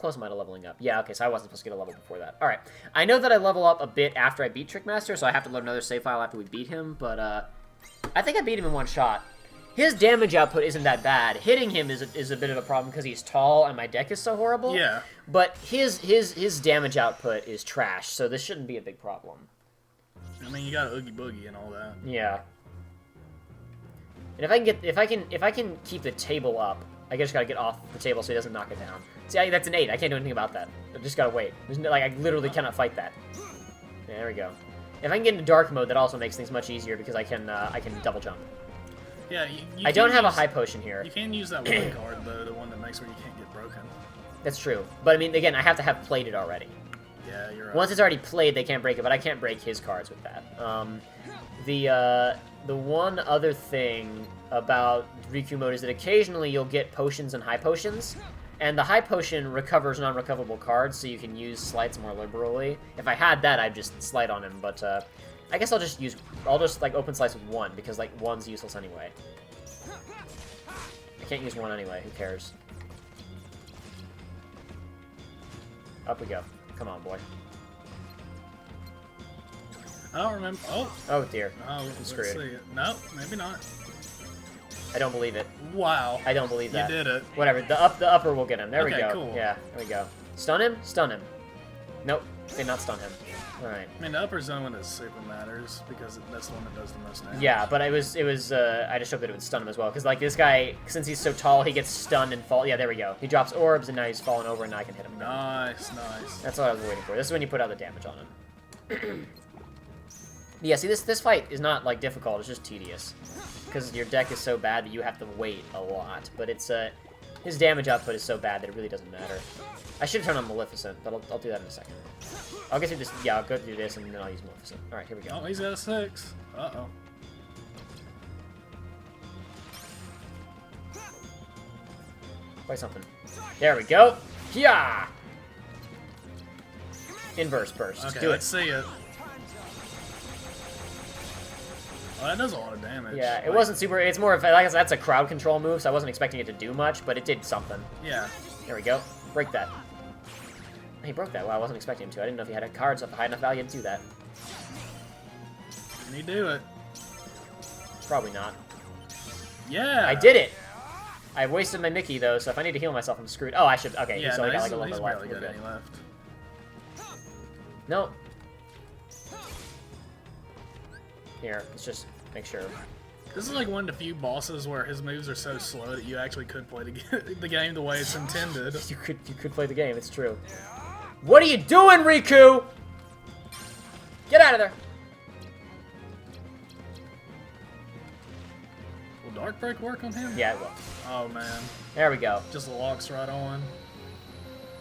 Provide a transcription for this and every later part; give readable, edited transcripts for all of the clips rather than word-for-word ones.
close am I to leveling up? Yeah, okay, so I wasn't supposed to get a level before that. Alright. I know that I level up a bit after I beat Trickmaster, so I have to load another save file after we beat him, but, I think I beat him in one shot. His damage output isn't that bad. Hitting him is a bit of a problem because he's tall and my deck is so horrible. Yeah. But his damage output is trash, so this shouldn't be a big problem. I mean, you got Oogie Boogie and all that. Yeah. And if I can keep the table up, I just gotta get off the table so he doesn't knock it down. See, that's an 8. I can't do anything about that. I just gotta wait. There's no, I literally cannot fight that. Yeah, there we go. If I can get into dark mode, that also makes things much easier because I can double jump. Yeah, I don't have a high potion here. You can use that one card, though, the one that makes where you can't get broken. That's true. But, I mean, again, I have to have played it already. Yeah, you're right. Once it's already played, they can't break it, but I can't break his cards with that. The one other thing about Riku mode is that occasionally you'll get potions and high potions, and the high potion recovers non-recoverable cards, so you can use slights more liberally. If I had that, I'd just slight on him, but I guess I'll just like open slice with 1, because like 1's useless anyway. I can't use 1 anyway, who cares? Up we go. Come on, boy. I don't remember. Oh. Oh dear. Oh, I'm let's screwed. see. No, maybe not. I don't believe it. Wow. I don't believe that. You did it. Whatever. The upper will get him. There we go. Cool. Yeah. There we go. Stun him. Stun him. Nope. Did not stun him. All right. I mean, the upper zone that super matters because that's the one that does the most damage. Yeah, but it was. I just hoped that it would stun him as well because like this guy, since he's so tall, he gets stunned and fall. Yeah, there we go. He drops orbs and now he's falling over and now I can hit him. Nice, nice. That's what I was waiting for. This is when you put out the damage on him. Yeah, see, this fight is not, like, difficult. It's just tedious. Because your deck is so bad that you have to wait a lot. But it's, his damage output is so bad that it really doesn't matter. I should turn on Maleficent, but I'll do that in a second. I'll get through this. Yeah, I'll go through this, and then I'll use Maleficent. Alright, here we go. Oh, he's got a 6. Uh-oh. Play something. There we go. Yeah. Inverse burst. Okay, do let's see it. Oh, that does a lot of damage. Yeah, it wasn't super. It's more of like I said, that's a crowd control move, so I wasn't expecting it to do much, but it did something. Yeah. There we go. Break that. He broke that. Wow, I wasn't expecting him to. I didn't know if he had cards of high enough value to do that. Can he do it? Probably not. Yeah. I did it. I wasted my Mickey though, so if I need to heal myself, I'm screwed. Oh, I should. Okay, Yeah, he's no, only got like a he's little bit left. barely We're got good. any left. No. Here, let's just make sure. This is like one of the few bosses where his moves are so slow that you actually could play the game the way it's intended. You could play the game. It's true. What are you doing, Riku? Get out of there. Will Dark Break work on him? Yeah, it will. Oh man, There we go. just locks right on.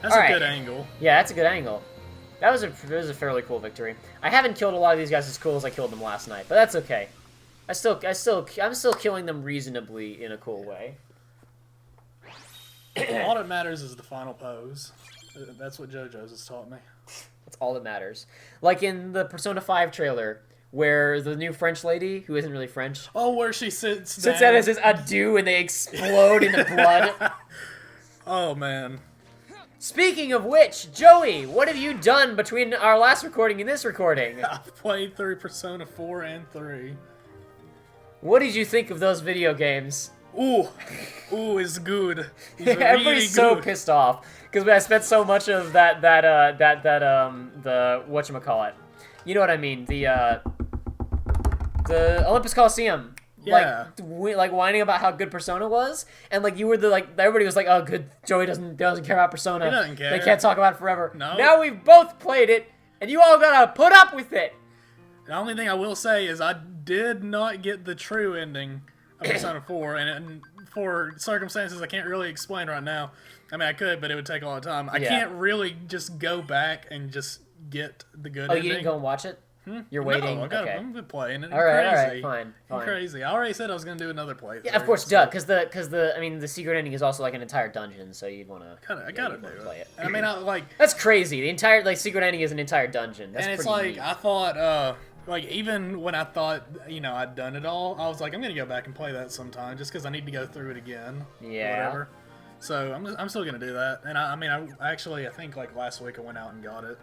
That's All a right. good angle. Yeah, that's a good angle. That was a fairly cool victory. I haven't killed a lot of these guys as cool as I killed them last night, but that's okay. I'm still killing them reasonably in a cool way. All that matters is the final pose. That's what JoJo's has taught me. That's all that matters. Like in the Persona 5 trailer, where the new French lady, who isn't really French, Oh, where she sits sits down. down and says adieu, and they explode into blood. Oh man. Speaking of which, Joey, what have you done between our last recording and this recording? I've played through Persona 4 and 3. What did you think of those video games? Ooh, it's good. It's really Everybody's so good. pissed off because I spent so much of the whatchamacallit. You know what I mean? The Olympus Coliseum. Yeah. Like whining about how good Persona was, and like you were everybody was like, oh, good. Joey doesn't care about Persona. He doesn't care. They can't talk about it forever. No. Now we've both played it, and you all gotta put up with it. The only thing I will say is I did not get the true ending of Persona 4, and for circumstances I can't really explain right now. I mean, I could, but it would take a lot of time. I Yeah. can't really just go back and just get the good Oh, ending. you didn't go and watch it? You're waiting. No, Okay. I'm playing it. All right, Crazy. fine. I'm crazy. I already said I was gonna do another playthrough. Yeah, of course, so because the secret ending is also like an entire dungeon, so you'd wanna. I gotta do play it. it. And I mean, I like, That's crazy. The entire secret ending is an entire dungeon. That's and it's pretty like neat. I thought, like even when I thought I'd done it all, I was like, I'm gonna go back and play that sometime just because I need to go through it again. Yeah. Or whatever. So I'm still gonna do that. And I mean, I think like last week I went out and got it.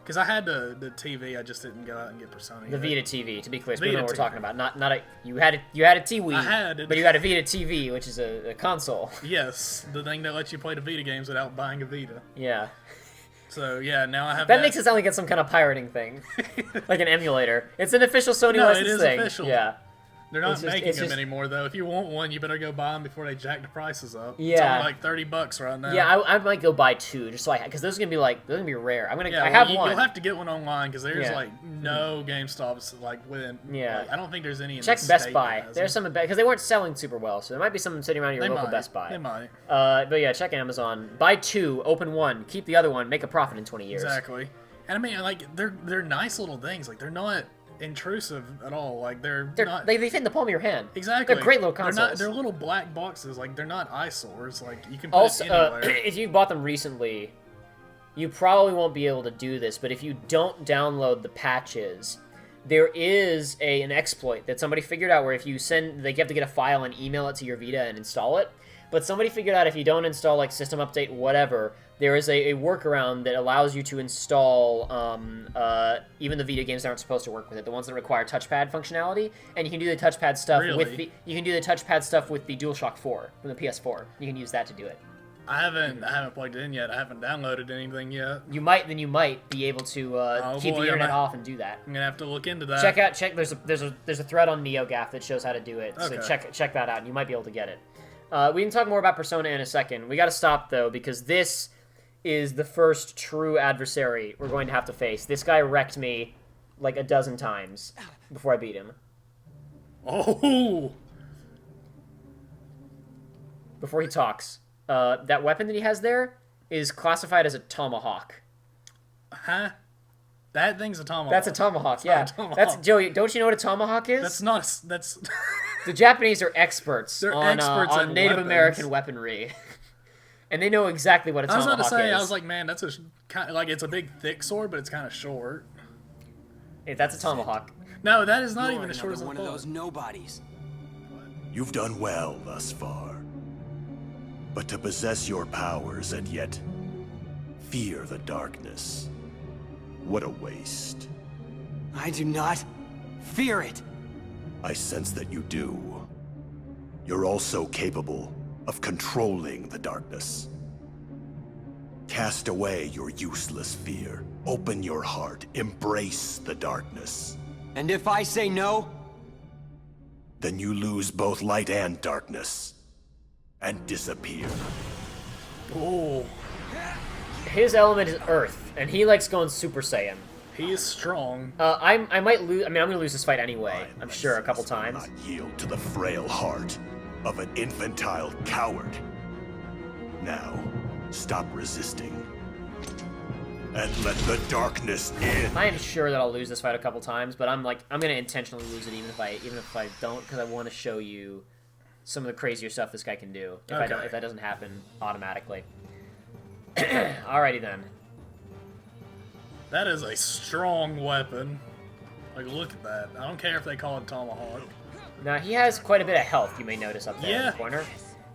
Because I had the TV, I just didn't go out and get Persona. The yet. Vita TV, to be clear, so we know Vita what we're TV. talking about. Not a you had a TV, I had it. but you had a Vita TV, which is a console. Yes, the thing that lets you play the Vita games without buying a Vita. Yeah. So yeah, now I have That makes it sound like it's some kind of pirating thing, like an emulator. It's an official Sony No, licensed it is thing. official. Yeah. They're not It's just- making it's them just- anymore though. If you want one, you better go buy them before they jack the prices up. It's Yeah. only like $30 right now. Yeah, I might go buy 2 just so because those are gonna be rare. I Yeah, have well, one. You'll have to get one online because there's Yeah. like no GameStops like within. Yeah. Like, I don't think there's any. In Check the Best state Buy. that has There's them. some because they weren't selling super well, so there might be some sitting around your They local might. Best Buy. They might. But yeah, check Amazon. Buy 2, open 1, keep the other one, make a profit in 20 years. Exactly. And I mean, like they're nice little things. Like they're not intrusive at all. Like they're not. They fit in the palm of your hand. Exactly. They're great little consoles. They're little black boxes. Like they're not eyesores. Like you can put Also, it anywhere. if you bought them recently, you probably won't be able to do this, but if you don't download the patches, there is an exploit that somebody figured out where if you send, like you have to get a file and email it to your Vita and install it, but somebody figured out if you don't install like system update whatever, there is a workaround that allows you to install even the Vita games that aren't supposed to work with it, the ones that require touchpad functionality, and you can do the touchpad stuff with Really? you can do the touchpad stuff with the DualShock 4 from the PS4. You can use that to do it. I haven't plugged it in yet. I haven't downloaded anything yet. You might be able to keep the boy, internet am I- off and do that. I'm gonna have to look into that. Check. There's a thread on NeoGAF that shows how to do it. So Okay. check that out, and you might be able to get it. We can talk more about Persona in a second. We got to stop though because this is the first true adversary we're going to have to face. This guy wrecked me like a dozen times before I beat him. Oh. Before he talks, that weapon that he has there is classified as a tomahawk. Huh? That thing's a tomahawk. That's a tomahawk. Yeah, not a tomahawk. that's Joey. Don't you know what a tomahawk is? That's not. That's. The Japanese are experts They're on experts on at Native weapons. American weaponry, and they know exactly what a I was tomahawk about to say. is. I was like, man, that's a kind of like it's a big thick sword, but it's kind of short. Hey, that's a tomahawk. No, that is not You're even as short as another I one of thought. those nobodies. You've done well thus far. But to possess your powers and yet fear the darkness, what a waste. I do not fear it. I sense that you do. You're also capable of controlling the darkness. Cast away your useless fear. Open your heart. Embrace the darkness. And if I say no, Then you lose both light and darkness. And disappear. Oh, His element is Earth, and he likes going Super Saiyan. he is strong. I might lose. I mean, I'm gonna lose this fight anyway. I'm sure a couple times. Not yield to the frail heart of an infantile coward. Now, stop resisting. And let the darkness in. I am sure that I'll lose this fight a couple times, but I'm gonna intentionally lose it even if I don't, because I want to show you some of the crazier stuff this guy can do. If that doesn't happen automatically. Alrighty then. That is a strong weapon. Like, look at that. I don't care if they call it tomahawk. Now he has quite a bit of health. You may notice up there in Yeah. the corner.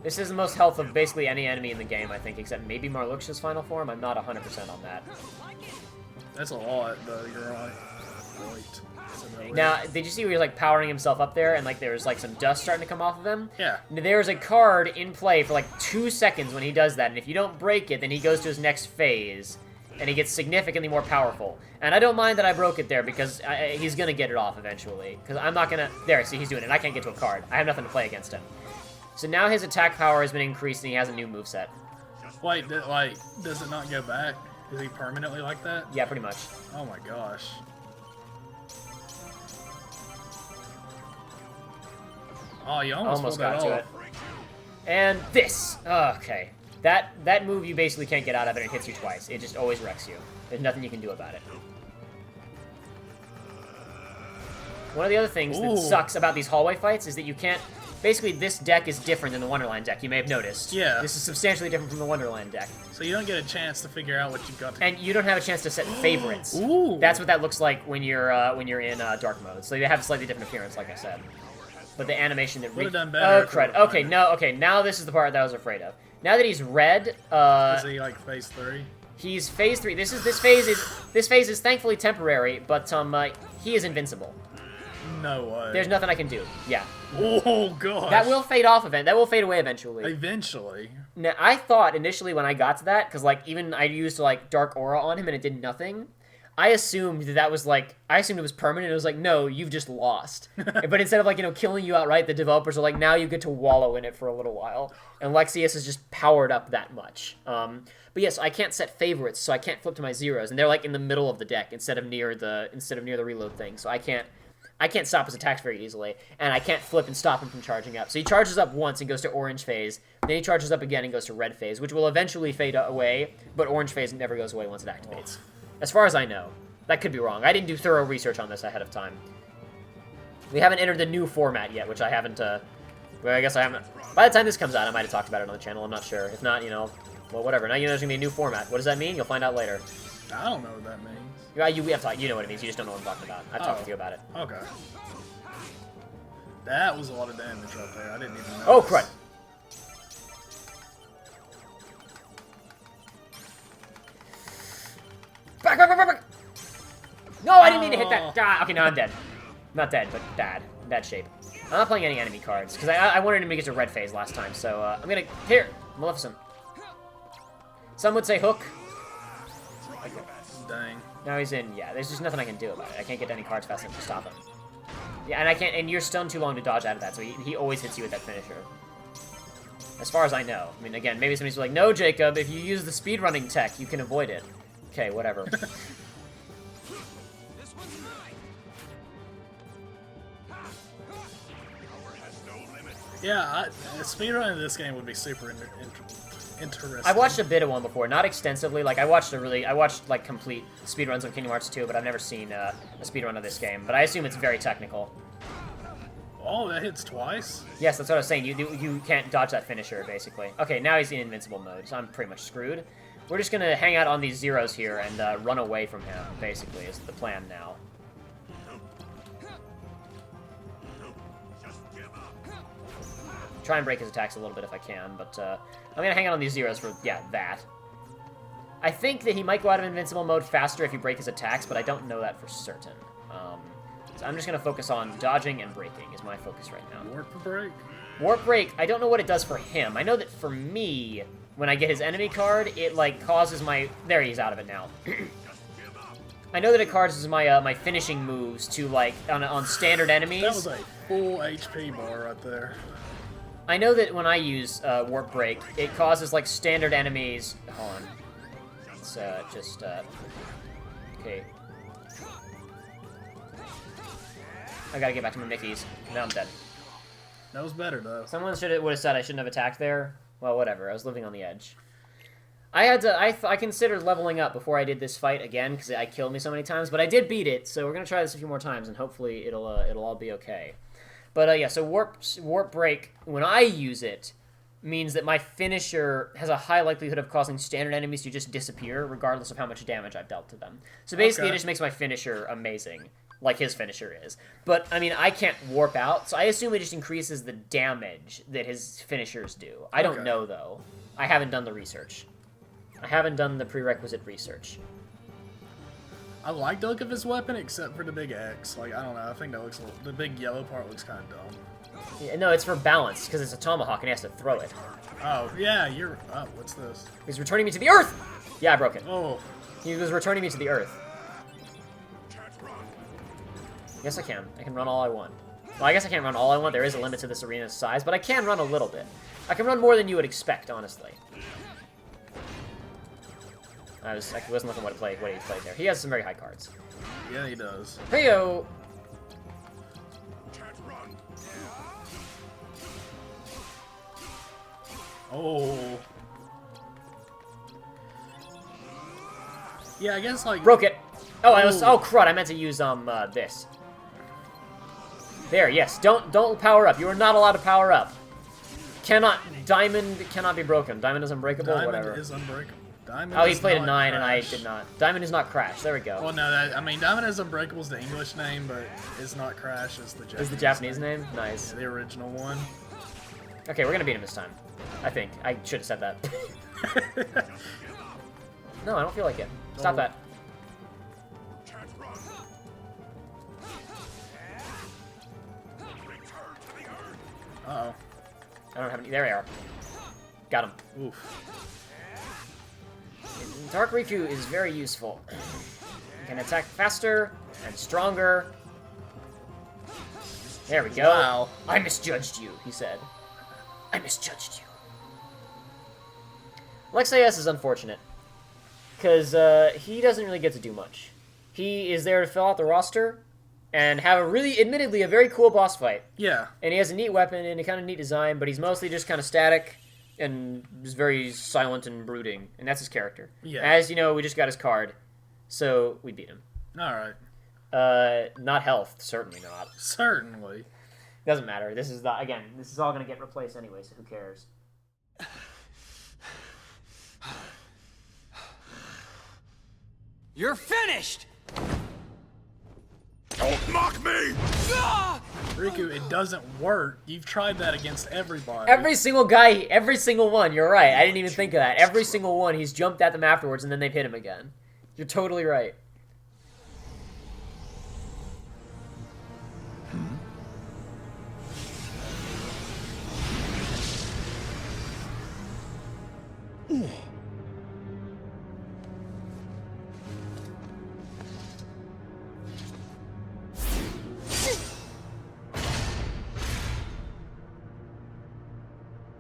This is the most health of basically any enemy in the game, I think, except maybe Marluxia's final form. I'm not 100% on that. That's a lot, though. You're right. Right. Now, did you see where he's like powering himself up there and like there's like some dust starting to come off of him? Yeah. There's a card in play for like 2 seconds when he does that, and if you don't break it, then he goes to his next phase, and he gets significantly more powerful. And I don't mind that I broke it there because he's gonna get it off eventually. Because I'm not gonna. There, see, he's doing it. And I can't get to a card. I have nothing to play against him. So now his attack power has been increased, and he has a new moveset. Wait, does it not go back? Is he permanently like that? Yeah, pretty much. Oh my gosh. Oh, you almost pulled Got that to off. it. And this. Okay. That move you basically can't get out of, and it hits you twice. It just always wrecks you. There's nothing you can do about it. One of the other things that Ooh. sucks about these hallway fights is that you can't... Basically, this deck is different than the Wonderland deck, you may have noticed. Yeah. This is substantially different from the Wonderland deck. So you don't get a chance to figure out what you've got to And you don't have a chance to set favorites. Ooh. That's what that looks like when you're in dark mode. So they have a slightly different appearance, like I said. But the animation that... Would've done better Oh, if it crud. were Okay, now this is the part that I was afraid of. Now that he's red, Is he like phase 3? he's phase 3. This phase is thankfully temporary, but he is invincible. No way. There's nothing I can do. Yeah. Oh gosh. That will fade off event. That will fade away eventually. Eventually. Now, I thought initially when I got to that, because like even I used like Dark Aura on him and it did nothing. I assumed that was like, I assumed it was permanent. It was like, no, you've just lost. But instead of like, killing you outright, the developers are like, now you get to wallow in it for a little while. And Lexaeus is just powered up that much. But yes, I can't set favorites, so I can't flip to my zeros, and they're like in the middle of the deck instead of near the reload thing. So I can't stop his attacks very easily, and I can't flip and stop him from charging up. So he charges up once and goes to orange phase, then he charges up again and goes to red phase, which will eventually fade away, but orange phase never goes away once it activates. As far as I know. That could be wrong. I didn't do thorough research on this ahead of time. We haven't entered the new format yet, which I haven't, well, I guess I haven't. By the time this comes out, I might have talked about it on the channel. I'm not sure. If not, well, whatever. Now you know there's going to be a new format. What does that mean? You'll find out later. I don't know what that means. You know what it means. You just don't know what I'm talking about. I've talked with you about it. Okay. That was a lot of damage right there. I didn't even know. Oh, crud. Back. No, I didn't mean to hit that. Ah, okay, now I'm dead. Not dead, but bad. Bad shape. I'm not playing any enemy cards, because I wanted him to get to red phase last time, so I'm gonna... Here, Maleficent. Some would say hook. Dang. Now he's in, yeah, there's just nothing I can do about it. I can't get any cards fast enough to stop him. Yeah, and I can't... And you're stunned too long to dodge out of that, so he always hits you with that finisher. As far as I know. I mean, again, maybe somebody's like, no, Jacob, if you use the speedrunning tech, you can avoid it. Okay, whatever. Yeah, speedrunning this game would be super interesting. I watched a bit of one before, not extensively. Like I watched like complete speedruns of Kingdom Hearts 2, but I've never seen a speedrun of this game. But I assume it's very technical. Oh, that hits twice? Yes, that's what I was saying. You can't dodge that finisher, basically. Okay, now he's in invincible mode, so I'm pretty much screwed. We're just gonna hang out on these zeros here and run away from him, basically, is the plan now. Try and break his attacks a little bit if I can, but I'm gonna hang out on these zeros for, yeah, that. I think that he might go out of invincible mode faster if you break his attacks, but I don't know that for certain. So I'm just gonna focus on dodging and breaking is my focus right now. Warp break? Warp break, I don't know what it does for him. I know that for me, when I get his enemy card, it like causes my... There, he's out of it now. I know that it causes my my finishing moves to like on standard enemies. That was a full HP bar right there. I know that when I use Warp Break, it causes, like, standard enemies... Hold on. Let's just... Okay. I gotta get back to my Mickeys. Now I'm dead. That was better, though. Someone would have said I shouldn't have attacked there. Well, whatever. I was living on the edge. I had to... I considered leveling up before I did this fight again, because it killed me so many times, but I did beat it, so we're gonna try this a few more times, and hopefully it'll all be okay. But, yeah, so Warp Break, when I use it, means that my finisher has a high likelihood of causing standard enemies to just disappear, regardless of how much damage I've dealt to them. So basically, It just makes my finisher amazing, like his finisher is. But, I mean, I can't warp out, so I assume it just increases the damage that his finishers do. I don't know, though. I haven't done the research. I haven't done the prerequisite research. I like the look of his weapon, except for the big X. Like, I don't know, I think that looks the big yellow part looks kind of dumb. Yeah, no, it's for balance, because it's a tomahawk and he has to throw it. Oh, yeah, you're... Oh, what's this? He's returning me to the earth! Yeah, I broke it. Oh. He was returning me to the earth. Yes, I can. I can run all I want. Well, I guess I can't run all I want. There is a limit to this arena's size, but I can run a little bit. I can run more than you would expect, honestly. I wasn't looking what he played there. He has some very high cards. Yeah, he does. Heyo! Oh. Yeah, I guess like... Broke it! Oh, oh crud, I meant to use, this. There, yes. Don't power up. You are not allowed to power up. Diamond cannot be broken. Diamond is unbreakable, whatever. Diamond is unbreakable. Diamond oh, he played a 9 crash. and I did not. Diamond is not Crash. There we go. Well, no, I mean, Diamond is Unbreakable is the English name, but it's not Crash, it's the Japanese. Is the Japanese name? Nice. Yeah, the original one. Okay, we're gonna beat him this time. I think. I should have said that. No, I don't feel like it. Stop that. Uh-oh. I don't have any. There we are. Got him. Oof. Dark Riku is very useful. You can attack faster and stronger. There we go. Wow. I misjudged you, he said. I misjudged you. Lexaeus is unfortunate. Because he doesn't really get to do much. He is there to fill out the roster and have a really, admittedly, a very cool boss fight. Yeah. And he has a neat weapon and a kind of neat design, but he's mostly just kind of static and is very silent and brooding. And that's his character. Yeah. As you know, we just got his card, so we beat him. Alright. Not health, certainly not. Certainly. Doesn't matter. This is not, again, this is all going to get replaced anyway, so who cares? You're finished! Don't mock me! Ah! Riku, it doesn't work. You've tried that against everybody. Every single guy, every single one, you're right. I didn't even think of that. Every single one, he's jumped at them afterwards and then they've hit him again. You're totally right.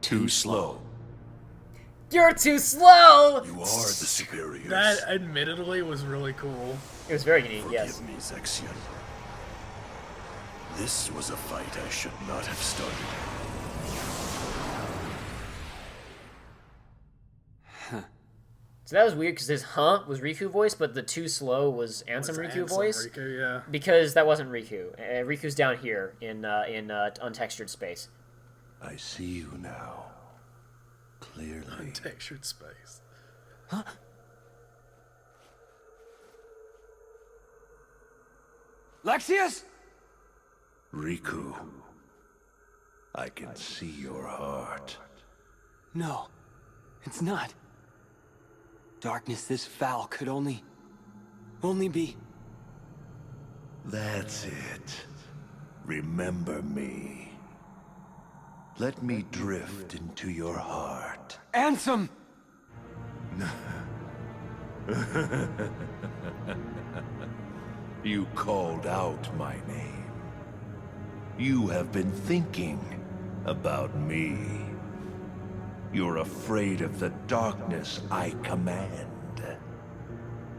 Too slow. You're too slow! You are the superiors. That, admittedly, was really cool. It was very unique, yes. Forgive me, Zexion. This was a fight I should not have started. So that was weird because his was Riku voice, but the too slow was Ansem Was Riku Ansem voice. Riku, yeah. Because that wasn't Riku. Riku's down here in untextured space. I see you now. Clearly. Textured space. Lexaeus? Riku. I can see your heart. No, it's not. Darkness this foul could only be... That's it. Remember me. Let me drift into your heart. Ansem! You called out my name. You have been thinking about me. You're afraid of the darkness I command.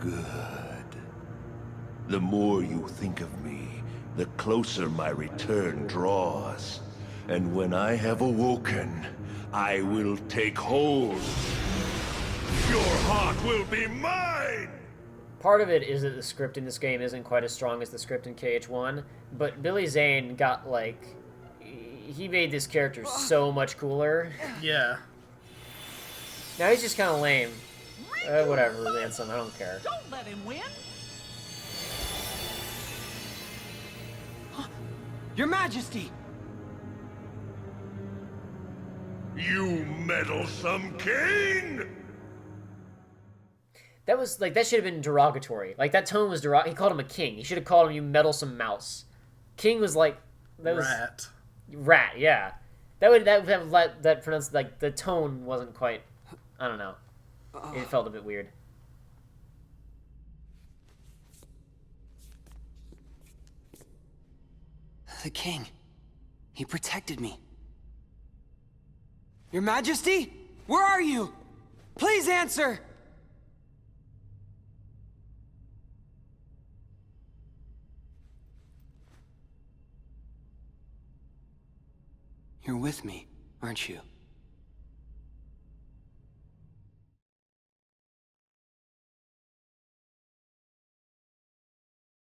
Good. The more you think of me, the closer my return draws. And when I have awoken, I will take hold. Your heart will be mine! Part of it is that the script in this game isn't quite as strong as the script in KH1, but Billy Zane got, like... He made this character so much cooler. Yeah. Now he's just kind of lame. Whatever, Ansem, I don't care. Don't let him win. Your Majesty! You meddlesome king! That was, like, that should have been derogatory. Like, that tone was derogatory. He called him a king. He should have called him, you meddlesome mouse. King was, like, that was... Rat. Rat, yeah. That pronounced, like, the tone wasn't quite, I don't know. It felt a bit weird. The king. He protected me. Your Majesty? Where are you? Please answer! You're with me, aren't you?